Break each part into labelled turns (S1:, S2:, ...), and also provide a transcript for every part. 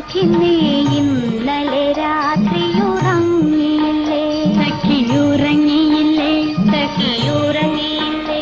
S1: സഖിനേ ഇന്നലെ രാത്രിയുറങ്ങിയില്ലേ സഖിയുറങ്ങിയില്ലേ സഖിയുറങ്ങിയില്ലേ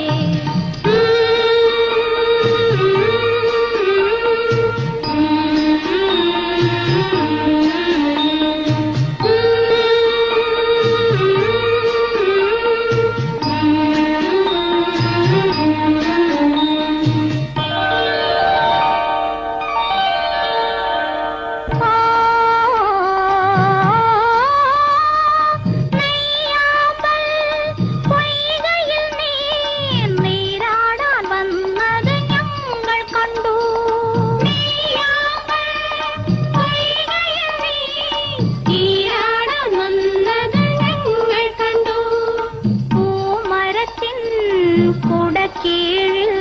S1: കുടക്കീഴിൽ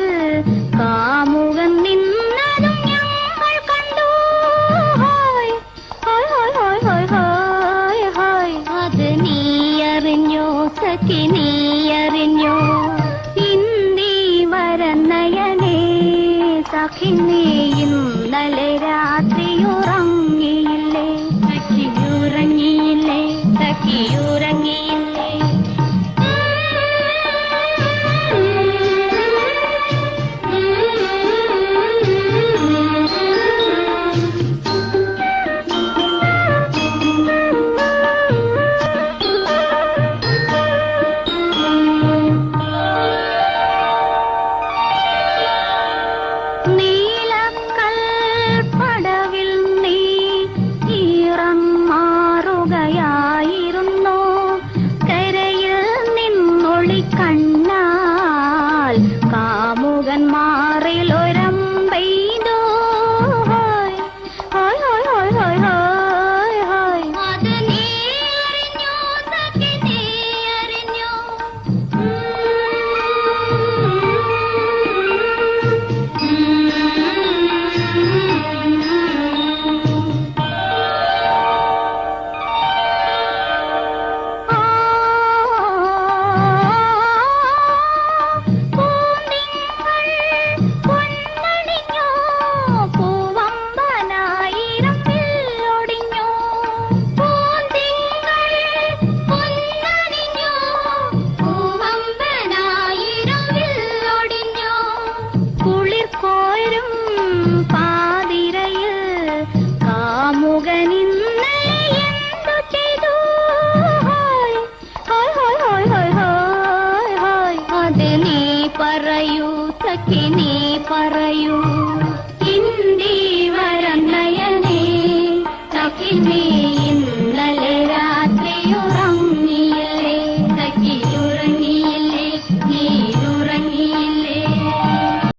S1: കാമുകൻ നിന്നതും ഞങ്ങൾ കണ്ടു. അത് നീ അറിഞ്ഞോ സഖി നീ അറിഞ്ഞോ ഇന്ദി വരനയനേ സഖിനേ ഇന്നലെ രാത്രിയുറങ്ങിയില്ലേ സഖിയുറങ്ങിയില്ലേ സഖിയുറങ്ങിയില്ലേ കണ്ണാൽ കാമുകൻ മാറിലൊരമ്പെയ്തോ. അത് നീ അറിഞ്ഞോ സഖി നീ അറിഞ്ഞോ പറയൂ സഖി നീ പറയൂ ഇന്ദി വരനയനേ സഖി നീ